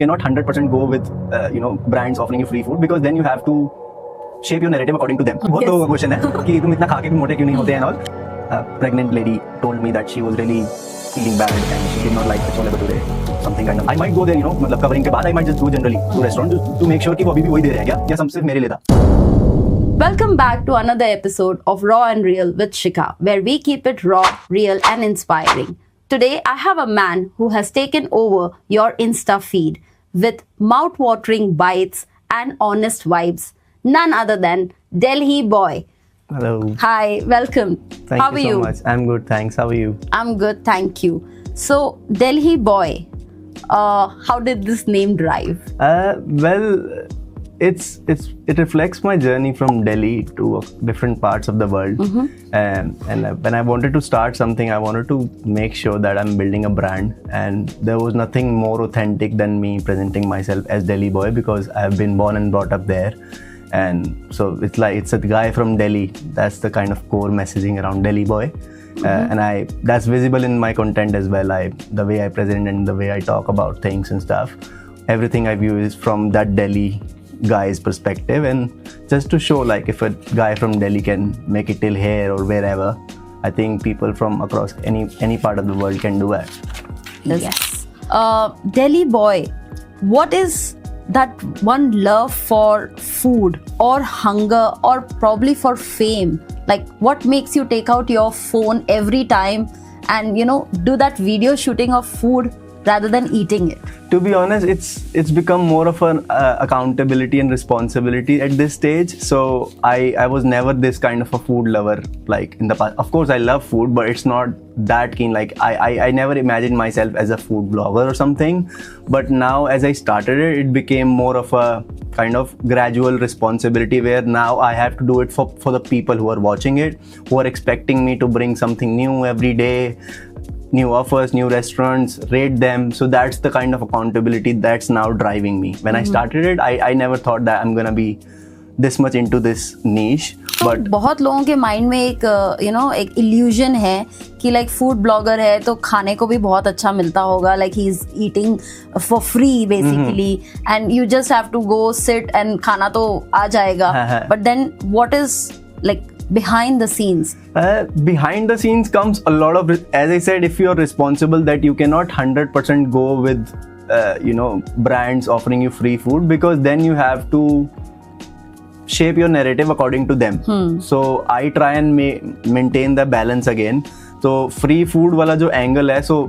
cannot 100% go with brands offering you free food, because then you have to shape your narrative according to them. वो तो question है कि तुम इतना खा के भी मोटे क्यों नहीं होते हैं and all. A pregnant lady told me that she was really feeling bad and she did not like the chole bhature, something kind of. I might go there, मतलब covering के बाद I might just go generally to restaurant to make sure कि वो अभी भी वही दे रहे हैं क्या, या सब सिर्फ मेरे लिए था. Welcome back to another episode of Raw and Real with Shika, where we keep it raw, real and inspiring. Today, I have a man who has taken over your Insta feed with mouth-watering bites and honest vibes. None other than Delhi Boy. Hello. Hi, welcome. Thank How you are so you? much. I'm good, thanks. How are you? I'm good, thank you. So, Delhi Boy, how did this name drive? Well, it reflects my journey from Delhi to different parts of the world. And when I wanted to start something, I wanted to make sure that I'm building a brand, and there was nothing more authentic than me presenting myself as Delhi Boy, because I've been born and brought up there. And so it's a guy from Delhi. That's the kind of core messaging around Delhi Boy. And that's visible in my content as well. The way I present and the way I talk about things and stuff, everything I view is from that Delhi guy's perspective. And just to show, like, if a guy from Delhi can make it till here or wherever, I think people from across any part of the world can do it. Yes. Delhi Boy, what is that one love for food or hunger or probably for fame? Like, what makes you take out your phone every time and do that video shooting of food rather than eating it? To be honest, it's become more of an accountability and responsibility at this stage. So I was never this kind of a food lover like in the past. Of course, I love food, but it's not that keen. Like I never imagined myself as a food blogger or something. But now, as I started it, it became more of a kind of gradual responsibility, where now I have to do it for the people who are watching it, who are expecting me to bring something new every day. New offers, new restaurants, rate them. So that's the kind of accountability that's now driving me. When I started it, I never thought that I'm gonna be this much into this niche. But बहुत लोगों के mind में एक illusion है कि like food blogger है तो खाने को भी बहुत अच्छा मिलता होगा, like he is eating for free basically and you just have to go sit and खाना तो आ जाएगा. But then what is like behind the scenes? Behind the scenes comes a lot of, as I said, if you're responsible, that you cannot 100% go with brands offering you free food, because then you have to shape your narrative according to them. So I try and maintain the balance again. So free food wala jo angle hai, so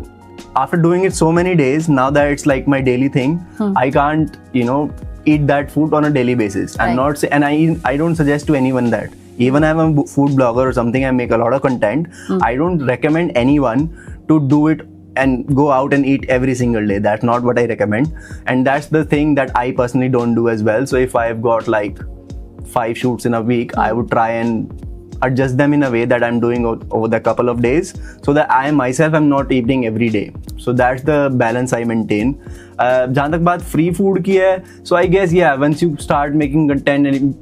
after doing it so many days, now that it's like my daily thing, I can't eat that food on a daily basis. Right. I'm not and I don't suggest to anyone that. Even I'm a food blogger or something, I make a lot of content. I don't recommend anyone to do it and go out and eat every single day. That's not what I recommend. And that's the thing that I personally don't do as well. So if I've got like 5 shoots in a week, I would try and adjust them in a way that I'm doing over the couple of days, so that I myself am not eating every day. So that's the balance I maintain. जहाँ तक बात free food की है, so I guess once you start making content and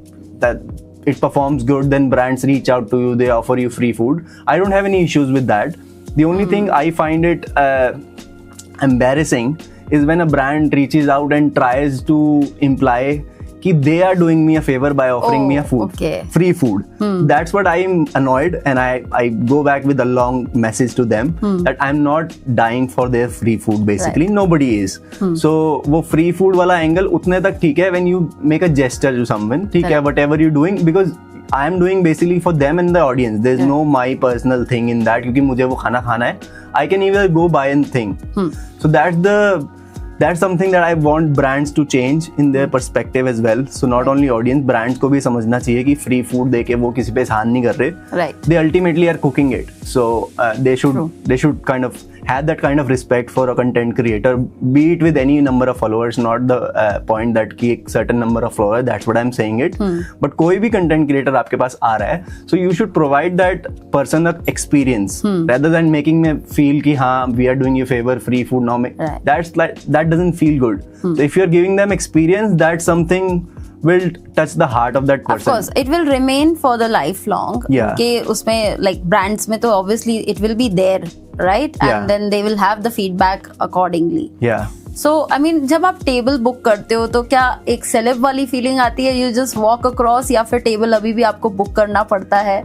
that it performs good, then brands reach out to you, they offer you free food. I don't have any issues with that. The only thing I find it embarrassing is when a brand reaches out and tries to imply that they are doing me a favor by offering me a food, free food. That's what I'm annoyed, and I go back with a long message to them that I'm not dying for their free food. Basically, nobody is. So वो free food वाला angle उतने तक ठीक है when you make a gesture to someone, ठीक है, whatever you're doing, because I am doing basically for them and the audience. There's no my personal thing in that, क्योंकि मुझे वो खाना खाना है. I can either go buy and thing. So that's something that I want brands to change in their perspective as well. So not only audience, brands को भी समझना चाहिए कि free food देके वो किसी पे एहसान नहीं कर रहे. Right. They ultimately are cooking it. So they should kind of have that kind of respect for a content creator, be it with any number of followers. Not the point that कि एक certain number of followers, that's what I'm saying it. But कोई भी content creator आपके पास आ रहा है, so you should provide that person a experience rather than making me feel कि हाँ we are doing you favor, free food now. That doesn't feel good. So if you're giving them experience, that's something will touch the heart of that person. Of course, it will remain for the lifelong. Yeah. कि उसमें like brands में तो obviously it will be there, right? Yeah. And then they will have the feedback accordingly. Yeah. So I mean जब आप table book करते हो तो क्या एक सेलेब वाली फीलिंग आती है, यू जस्ट वॉक अक्रॉस, या फिर टेबल अभी भी आपको बुक करना पड़ता है?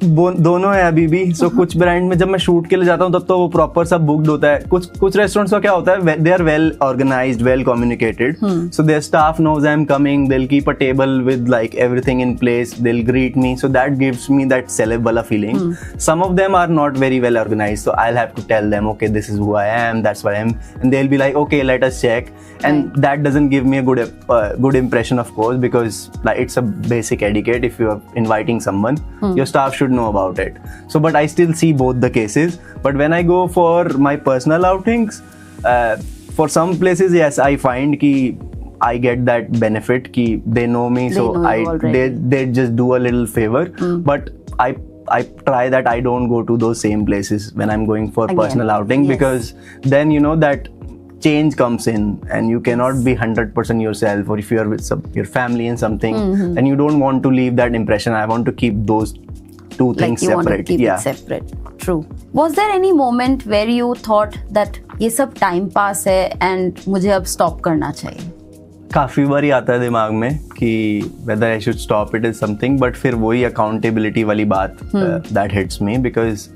दोनों है अभी भी. सो कुछ ब्रांड में जब मैं शूट के लिए जाता हूँ तब तो वो प्रॉपर सब बुकड होता है. कुछ रेस्टोरेंट्स का क्या होता है, they are well organised, well communicated, so their staff knows I am coming, they will keep a table with like everything in place, they will greet me, so that gives me that celeb वाला feeling. Some of them are not very well organised, so I will have to tell them okay this is who I am, that's why I am, and they will be like okay let us check, and that doesn't give me a good impression, of course, because like it's a basic etiquette. If you are inviting someone, your staff should know about it. So but I still see both the cases. But when I go for my personal outings, for some places, yes, I find ki I get that benefit ki they know me, They so know you already. they just do a little favor. But I try that I don't go to those same places when I'm going for Again, personal outing, yes. because then you know that change comes in and you cannot be 100% yourself, or if you are with your family and something, and you don't want to leave that impression. I want to keep those two Like things you want to separate. keep Yeah. it separate. True. Was there any moment where you thought that ये सब time pass है and मुझे अब stop करना चाहिए? काफी बारी आता है दिमाग में कि whether I should stop it is something, but फिर वही accountability वाली बात that hits me, because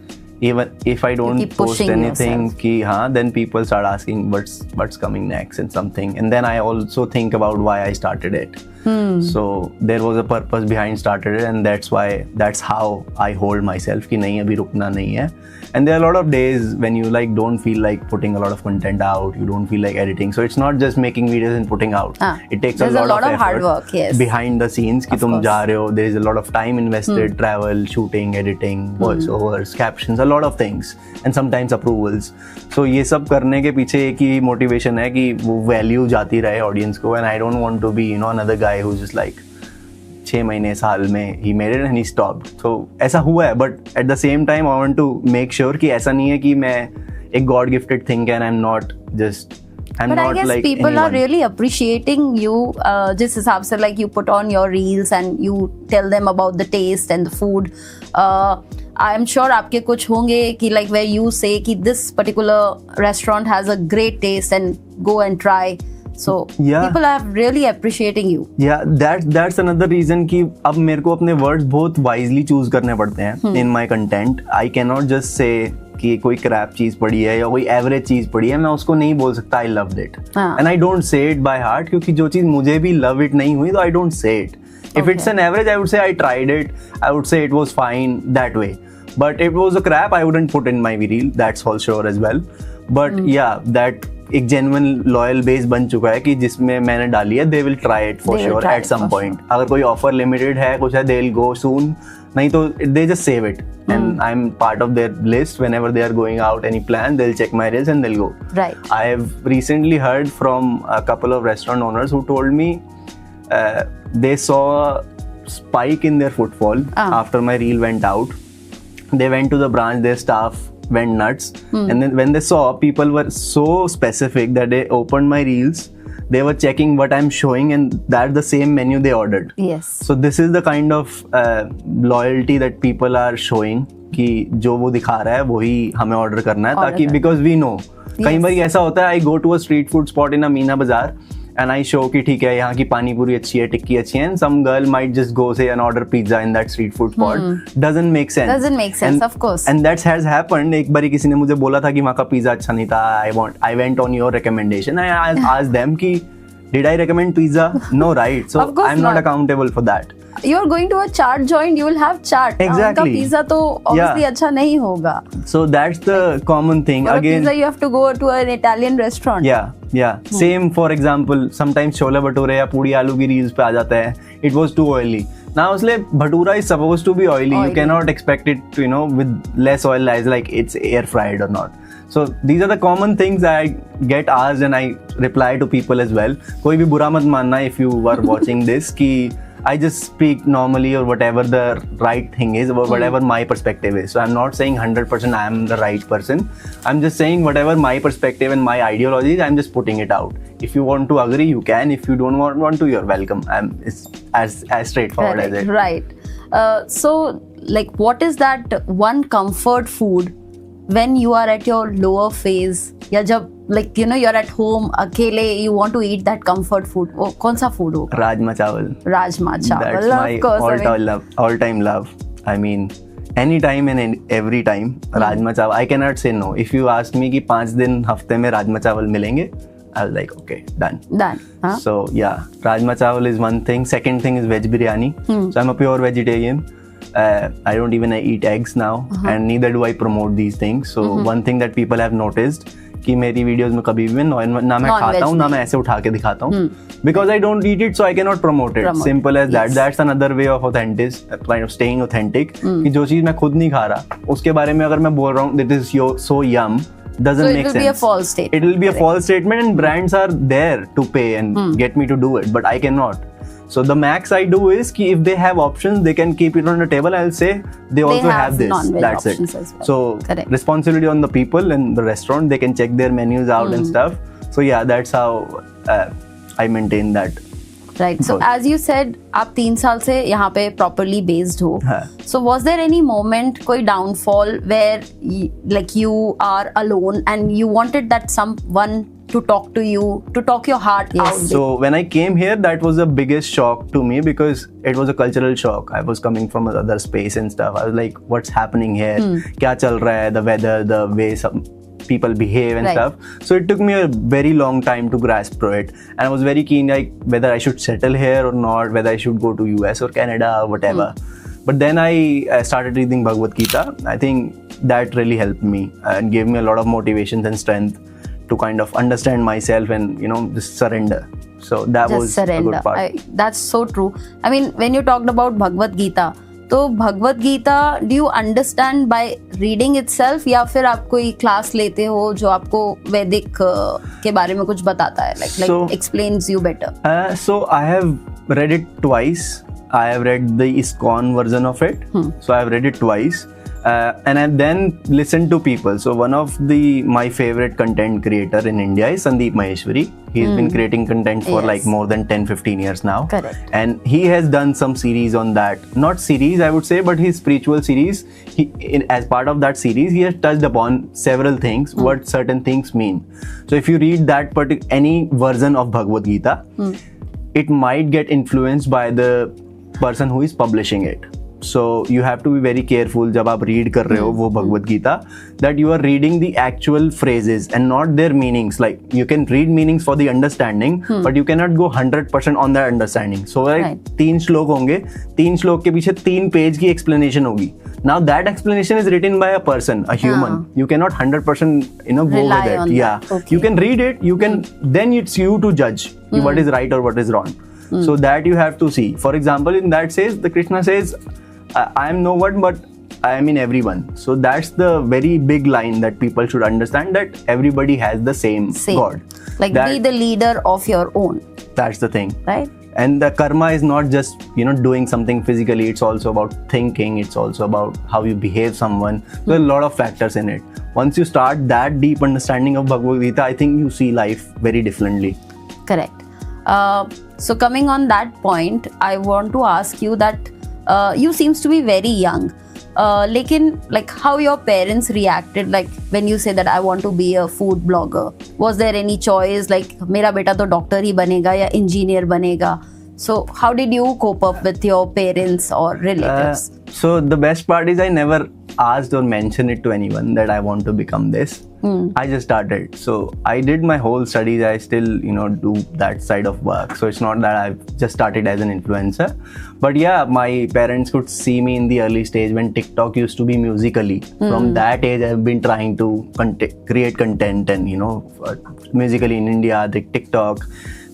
even if I don't keep post pushing anything yourself. कि हाँ, then people start asking what's coming next and something, and then I also think about why I started it. So there was a purpose behind started it, and that's how I hold myself कि नहीं अभी रुकना नहीं है. And there are a lot of days when you like don't feel like putting a lot of content out, you don't feel like editing, so it's not just making videos and putting out. It takes There's a lot of hard effort work, yes. behind the scenes कि Of तुम course. जा रहे हो, there is a lot of time invested, travel, shooting, editing, voiceovers, captions, a lot of things, and sometimes approvals. So ये सब करने के पीछे एक ही motivation है कि वो value जाती रहे audience को, and I don't want to be another guy who's just like 6 महीने साल में he made it and he stopped. So ऐसा हुआ है, but at the same time I want to make sure कि ऐसा नहीं है कि मैं एक God gifted thing है and I'm not But I guess like people are anyone. really appreciating you जिस हिसाब से like you put on your reels and you tell them about the taste and the food. I am sure आपके कुछ होंगे कि like where you say कि this particular restaurant has a great taste and go and try. So Yeah. people are really appreciating you. Yeah, that's another reason कि अब मेरे को अपने words बहुत wisely choose करने पड़ते हैं in my content. I cannot just say कि कोई crap चीज पड़ी है या कोई average चीज पड़ी है, मैं उसको नहीं बोल सकता I loved it. हाँ. And I don't say it by heart, क्योंकि जो चीज मुझे भी love it नहीं हुई तो I don't say it. If Okay. it's an average, I would say I tried it. I would say it was fine that way. But if it was a crap, I wouldn't put in my reel. That's for sure as well. But yeah, that एक genuine loyal base बन चुका है कि जिसमें मैंने डाली है, they will try it for They will sure try at it some for point. अगर कोई offer limited है, कुछ है, they'll go soon. नहीं तो they just save it. And I'm part of their list. Whenever they are going out any plan, they'll check my reels and they'll go. Right. I have recently heard from a couple of restaurant owners who told me they saw a spike in their footfall after my reel went out. They went to the branch, their staff went nuts, and then when they saw people were so specific that they opened my reels, they were checking what I'm showing, and that's the same menu they ordered. Yes. So this is the kind of loyalty that people are showing कि जो वो दिखा रहा है वही हमें order करना है, ताकि because we know. कई बार ऐसा होता है, I go to a street food spot in a Meena बाजार and I show कि ठीक है यहाँ की पानी पूरी अच्छी है, टिक्की अच्छी है, and some girl might just go say and order pizza in that street food spot. Doesn't make sense. Doesn't make sense, of course. And that has happened. एक बारी किसी ने मुझे बोला था कि वहाँ का पिज्जा अच्छा नहीं था. I went on your recommendation. I asked them कि did I recommend pizza? No, right? So Of course I'm not not. accountable for that. You're going to a chaat joint, you will have chaat. Exactly. उनका pizza तो obviously Yeah. अच्छा नहीं होगा. So that's the common thing. For a Again, pizza you have to go to an Italian restaurant. yeah. Same, for example, sometimes chole bhature या पूड़ी आलू की reels पे आ जाता है. It was too oily. Now, इसलिए bhatura is supposed to be oily. You cannot expect it to, with less oil as like it's air fried or not. So these are the common things that I get asked and I reply to people as well. कोई भी बुरा मत मानना if you are watching this कि I just speak normally or whatever the right thing is or whatever my perspective is. So I'm not saying 100% I am the right person. I'm just saying whatever my perspective and my ideology is, I'm just putting it out. If you want to agree, you can. If you don't want to, you're welcome. It's as straightforward as it. Right. So, like, what is that one comfort food when you are at your lower phase या जब like you know you're at home अकेले you want to eat that comfort food, वो कौन सा food होगा? Rajma chawal. Rajma चावल. That's my Of course, I mean, all-time love. I mean, anytime and every time, rajma chawal. I cannot say no. If you ask me कि 5 दिन हफ्ते में राजमा चावल मिलेंगे, I'll like okay, done. done. Huh? So yeah, rajma chawal is one thing. Second thing is veg biryani. So I'm a pure vegetarian. I don't even eat eggs now, and neither do I promote these things. So one thing that people have noticed कि मेरी videos में कभी भी ना मैं खाता हूँ ना मैं ऐसे उठा के दिखाता हूँ, because I don't eat it, so I cannot promote it. Simple as that. That's another way of authentic, kind of staying authentic. कि जो चीज मैं खुद नहीं खा रहा उसके बारे में अगर मैं बोल रहा हूँ that is so yum, doesn't So it make will sense. be a false statement. It will be a false statement, and brands are there to pay and get me to do it, but I cannot. So the max I do is कि if they have options, they can keep it on the table. I'll say they also have have this. non-veg That's it. options as well. So Correct. responsibility on the people and the restaurant. They can check their menus out and stuff. So yeah, that's how I maintain that. Right. So Both. as you said, आप 3 साल से यहाँ पे properly based हो. हाँ. So was there any moment, कोई downfall where like you are alone and you wanted that someone to talk to you, to talk your heart out? So when I came here, that was the biggest shock to me because it was a cultural shock. I was coming from another space and stuff. I was like, what's happening here? क्या चल रहा है? The weather, the way some people behave and Right. stuff. So it took me a very long time to grasp through it. And I was very keen, like whether I should settle here or not, whether I should go to US or Canada or whatever. But then I started reading Bhagavad Gita. I think that really helped me and gave me a lot of motivation and strength to kind of understand myself and just surrender. So that just was surrender. a good part. That's so true. I mean, when you talked about Bhagavad Gita, तो Bhagavad Gita do you understand by reading itself या फिर आप कोई class लेते हो जो आपको वैदिक के बारे में कुछ बताता है, like explains you better? So I have read it twice. I have read the ISKCON version of it. So I have read it twice. And I then listened to people. So one of my favorite content creator in India is Sandeep Maheshwari. He's been creating content for like more than 10-15 years now. Correct. And he has done some series on that. Not series, I would say, but his spiritual series. As part of that series, he has touched upon several things, what certain things mean. So if you read that any version of Bhagavad Gita, it might get influenced by the person who is publishing it. So you have to be very careful जब आप read कर रहे हो वो Bhagavad Gita, that you are reading the actual phrases and not their meanings. Like you can read meanings for the understanding, but you cannot go 100% on that understanding. So Right. 3 श्लोक होंगे, 3 श्लोक के पीछे 3 पेज की explanation होगी. Now that explanation is written by a person, a human. You cannot 100% go Rely with it. on Yeah, that. Okay. you can read it. You can then it's you to judge what is right or what is wrong. So that you have to see. For example, in that says the Krishna says, I am no one, but I am in everyone. So that's the very big line that people should understand, that everybody has the same God. Like be the leader of your own. That's the thing. Right? And the karma is not just doing something physically. It's also about thinking. It's also about how you behave someone. There are a lot of factors in it. Once you start that deep understanding of Bhagavad Gita, I think you see life very differently. Correct. So coming on that point, I want to ask you that you seems to be very young. लेकिन like how your parents reacted, like when you say that I want to be a food blogger, was there any choice like मेरा बेटा तो doctor ही बनेगा या engineer बनेगा? So how did you cope up with your parents or relatives? So the best part is I never asked or mentioned it to anyone that I want to become this. I just started. So I did my whole studies. I still, do that side of work. So it's not that I've just started as an influencer. But yeah, my parents could see me in the early stage when TikTok used to be Musical.ly. From that age, I've been trying to create content and, Musical.ly in India, the TikTok,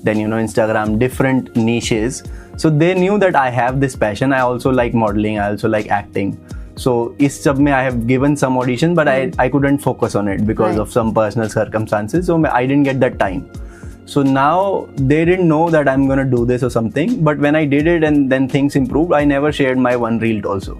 then, Instagram, different niches. So they knew that I have this passion. I also like modeling. I also like acting. So इस सब में I have given some audition, but I couldn't focus on it because of some personal circumstances. So I didn't get that time. So now they didn't know that I'm gonna do this or something. But when I did it and then things improved, I never shared my one reel also.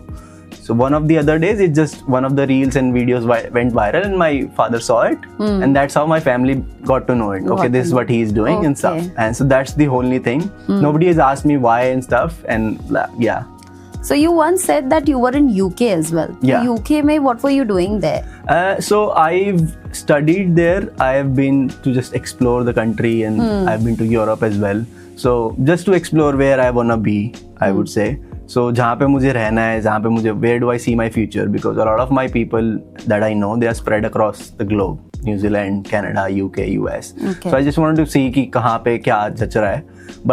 So one of the other days, it's just one of the reels and videos went viral, and my father saw it, and that's how my family got to know it. Okay, this is what he's doing and stuff. And so that's the only thing. Nobody has asked me why and stuff, and yeah. So you once said that you were in UK as well. Yeah. UK में what were you doing there? So I've studied there. I have been to just explore the country, and I've been to Europe as well. So just to explore where I wanna be, I would say. So जहाँ पे मुझे रहना है, जहाँ पे मुझे, where do I see my future? Because a lot of my people that I know, they are spread across the globe. New Zealand, Canada, UK, US. Okay. So I just wanted to see कि कहाँ पे क्या जच रहा है.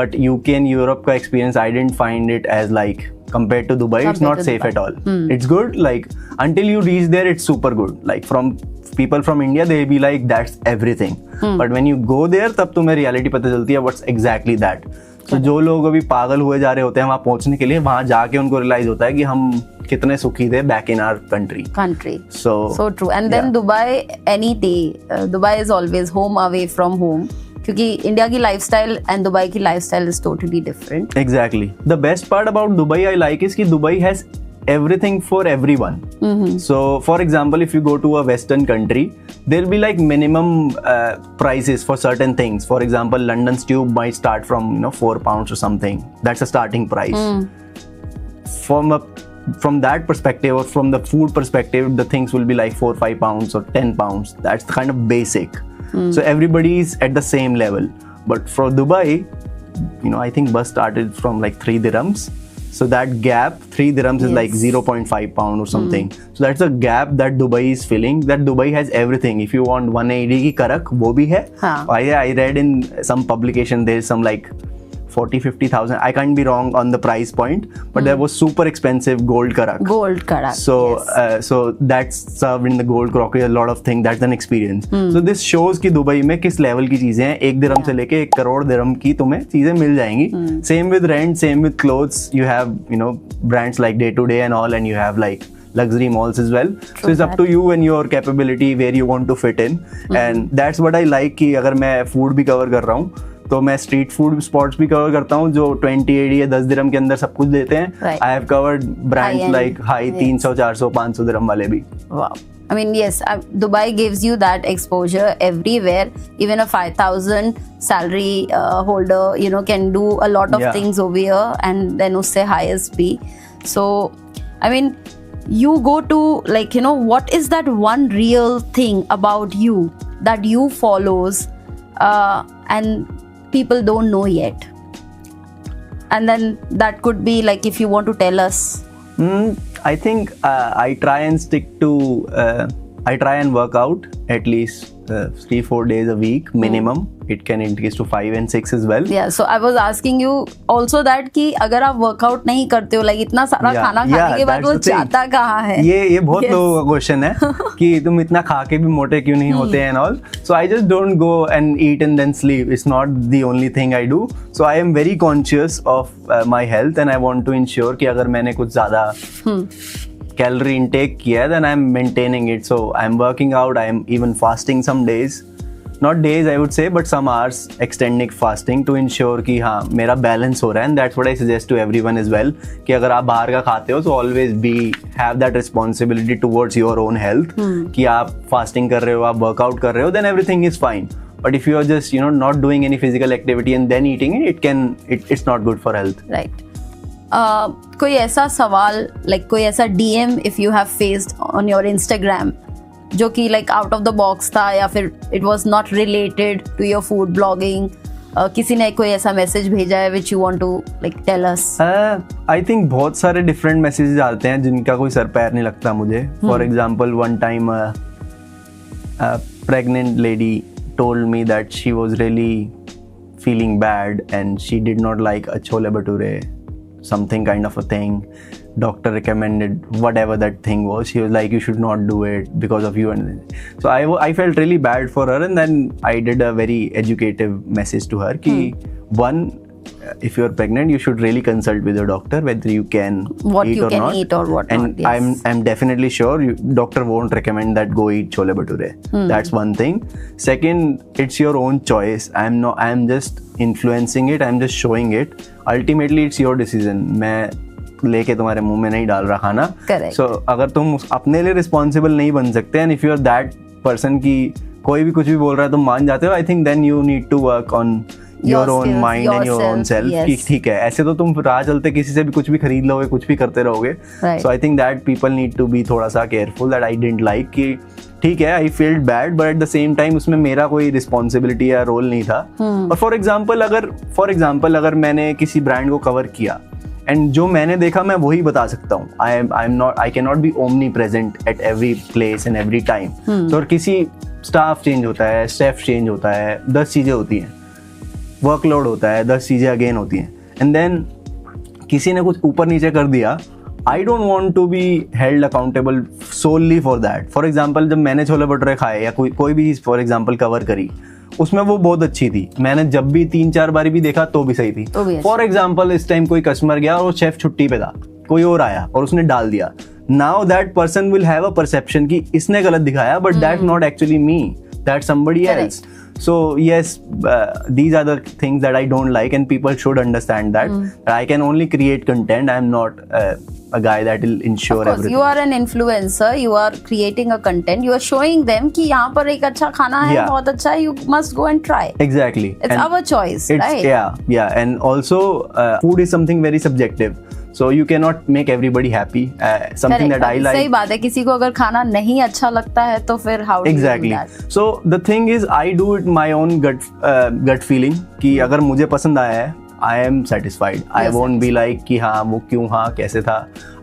But UK and Europe का experience, I didn't find it as like compared to Dubai, it's not safe at all. It's good, like until you reach there, it's super good. Like from people from India, they'll be like that's everything. But when you go there, तब तुम्हें reality पता चलती है what's exactly that. So जो लोग अभी पागल हुए जा रहे होते हैं वहाँ पहुँचने के लिए, वहाँ जाके उनको रियलाइज होता है कि हम कितने सुखी थे back in our country. So true. And then Dubai, any day, Dubai is always home away from home. क्योंकि इंडिया की लाइफस्टाइल एंड दुबई की lifestyle is totally different. Exactly. The best part about Dubai I like is कि Dubai has everything for everyone. So for example, if you go to a western country, there'll be like minimum prices for certain things. For example, London's tube might start from £4 or something. That's a starting price. From that perspective, or from the food perspective, the things will be like £4-5 or £10. That's the kind of basic. So everybody is at the same level. But for Dubai, I think bus started from like 3 dirhams. So that gap, 3 dirhams is like 0.5 pound or something. So that's a gap that Dubai is filling. That Dubai has everything. If you want 180 की करक, वो भी है. I read in some publication there is some like 40,000-50,000. I can't be wrong on the price point, but there was super expensive gold karak. So yes. So that's served in the gold crockery. A lot of things. That's an experience. So this shows कि Dubai में किस level की चीजें हैं. 1 dirham से लेके 1 crore dirham की तुम्हें चीजें मिल जाएंगी. Same with rent, same with clothes. You have brands like Day to Day and all, and you have like luxury malls as well. So it's up to you and your capability where you want to fit in. And that's what I like कि अगर मैं food भी cover कर रहा हूँ, तो मैं street food spots भी कवर करता हूँ जो 20 AD या 10 दिरहम के अंदर सब कुछ देते हैं. I have covered brands like high 300, 400, 500 दिरहम वाले भी. Wow. I mean, yes, Dubai gives you that exposure everywhere. Even a 5,000 salary holder, can do a lot of things over here, and then usse highest be. So, I mean, you go to like, what is that one real thing about you that you follows, and people don't know yet, and then that could be like if you want to tell us. I think I try and work out at least 3-4 days a week minimum. It can increase to 5 and 6 as well. Yeah, so I was asking you also that कि अगर आप workout नहीं करते हो, like इतना सारा खाना खाने के बाद वो जाता कहाँ है? ये बहुत लोगों का क्वेश्चन है कि तुम इतना खा के भी मोटे क्यों नहीं होते हैं and all. So I just don't go and eat and then sleep. It's not the only thing I do. So I am very conscious of my health, and I want to ensure कि अगर मैंने कुछ ज़्यादा calorie intake किया है, then I'm maintaining it. So I'm working out. I'm even fasting some days. Not days I would say, but some hours extending fasting to ensure कि हाँ मेरा balance हो रहा है. And that's what I suggest to everyone as well, कि अगर आप बाहर का खाते हो तो always have that responsibility towards your own health. कि आप fasting कर रहे हो, आप workout कर रहे हो, then everything is fine. But if you are just not doing any physical activity and then eating it, it's not good for health. Right. कोई ऐसा सवाल, like कोई ऐसा DM if you have faced on your Instagram जो कि like out of the box था, या फिर it was not related to your food blogging, किसी ने कोई ऐसा मैसेज भेजा है which you want to like tell us? I think बहुत सारे different messages आते हैं जिनका कोई सर पैर नहीं लगता मुझे. For example, one time a pregnant lady told me that she was really feeling bad and she did not like a chole bhature, something kind of a thing. Doctor recommended whatever that thing was. She was like, you should not do it because of you. And so I felt really bad for her, and then I did a very educative message to her ki one, if you're pregnant, you should really consult with your doctor whether you can eat or what and not. Yes. I'm definitely sure doctor won't recommend that go eat chole bhature. That's one thing. Second, it's your own choice. I'm just influencing it. I'm just showing it. Ultimately, it's your decision. मैं लेके तुम्हारे मुंह में नहीं डाल रहा खाना. So अगर तुम अपने लिए रिस्पॉन्सिबल नहीं बन सकते, and if you're that person की कोई भी कुछ भी बोल रहा है तुम मान जाते हो, I think then you need to work on your own skills, mind and your own yourself, self कि yes. ठीक है, ऐसे तो तुम राह चलते किसी से भी कुछ भी खरीद लोगे, कुछ भी करते रहोगे. Right. So I think that people need to be थोड़ा सा careful, that I didn't like कि ठीक है, I felt bad but at the same time उसमें मेरा कोई रिस्पॉन्सिबिलिटी या रोल नहीं था. और फॉर एग्जाम्पल अगर मैंने किसी ब्रांड को कवर किया एंड जो मैंने देखा मैं वही बता सकता हूँ. I can not be omni present at every place and every time. तो और किसी स्टाफ चेंज होता है, स्टेफ चेंज होता है, 10 चीज़ें होती हैं, वर्कलोड होता है, 10 चीज़ें अगेन होती हैं, एंड देन किसी ने कुछ ऊपर नीचे कर दिया. I don't want to be held accountable solely for that. For example जब मैंने छोले भटूरे खाए या कोई भी चीज़ फॉर एग्जाम्पल कवर करी, उसमें वो बहुत अच्छी थी, मैंने जब भी 3-4 बारी भी देखा तो भी सही थी. तो भी अच्छी. फॉर एग्जाम्पल इस टाइम कोई कस्टमर गया और वो शेफ छुट्टी पे था, कोई और आया और उसने डाल दिया. Now that person will have a perception कि इसने गलत दिखाया, but that not actually me, that somebody else. So yes, these are the things that I don't like, and people should understand that. I can only create content. I am not a guy that will ensure Of course, everything. you are an influencer. You are creating a content. You are showing them कि यहाँ पर एक अच्छा खाना है, Yeah. बहुत अच्छा है. You must go and try. Exactly. It's And our choice, it's, right? Yeah, and also food is something very subjective. So you cannot make everybody happy. Something Correct. that I like. सही बात है. किसी को अगर खाना नहीं अच्छा लगता है तो फिर how do you do Exactly. that? So the thing is, I do it my own gut feeling कि अगर मुझे पसंद आया है, I am satisfied. I You're won't be like कि हाँ वो क्यों, हाँ कैसे था.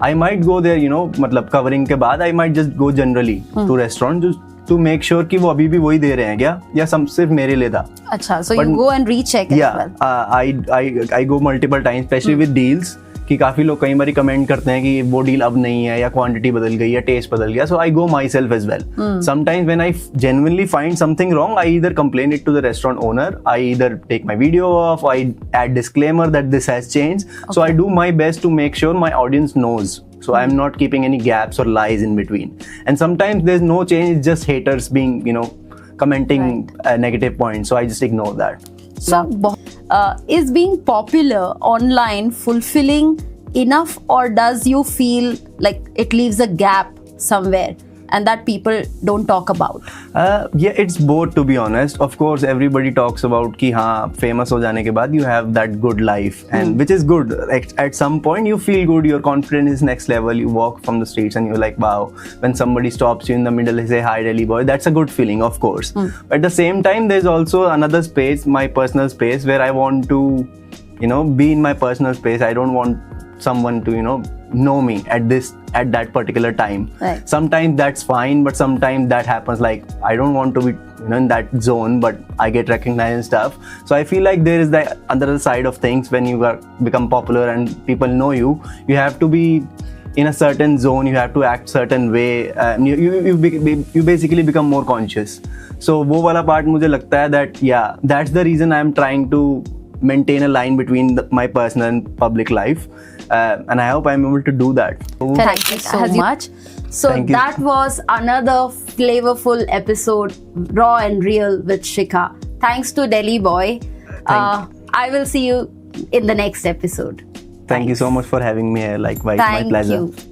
I might go there, you know, मतलब covering के बाद I might just go generally to restaurant just to make sure कि वो अभी भी वही दे रहे हैं क्या, या सिर्फ मेरे लिए था. अच्छा, so But- you go and recheck as Yeah, well. I go multiple times, especially with deals. कि काफी लोग कई बार कमेंट करते हैं कि वो डील अब नहीं है, या क्वांटिटी बदल गई, या टेस्ट बदल गया. So I go myself as well. Sometimes when I genuinely find something wrong, I either complain it to the restaurant owner, I either take my video off, I add disclaimer that this has changed. So I do my best to make sure my audience knows. So I'm not keeping any gaps or lies in between. And sometimes there's no change, it's just haters being, you know, commenting negative points. So I just ignore that. So, is being popular online fulfilling enough, or does you feel like it leaves a gap somewhere and that people don't talk about? Yeah, it's both, to be honest. Of course, everybody talks about कि हाँ famous हो जाने के बाद you have that good life, and which is good. At some point you feel good, your confidence is next level. You walk from the streets and you're like, wow. When somebody stops you in the middle and say hi Delhi boy, that's a good feeling, of course. But at the same time, there's also another space, my personal space, where I want to, you know, be in my personal space. I don't want someone to, you know me at that particular time. Right. Sometimes that's fine, but sometimes that happens, like I don't want to be, you know, in that zone, but I get recognized and stuff. So I feel like there is the other side of things. When you become popular and people know you, you have to be in a certain zone, you have to act certain way, you basically become more conscious. So वो वाला part मुझे लगता है that yeah, that's the reason I am trying to maintain a line between my personal and public life, and I hope I'm able to do that. Thank you so much. So Thank you. that was another flavorful episode, raw and real with Shikha. Thanks to Delhi Boy. I will see you in the next episode. Thank you so much for having me here. Likewise, my Thank pleasure. you.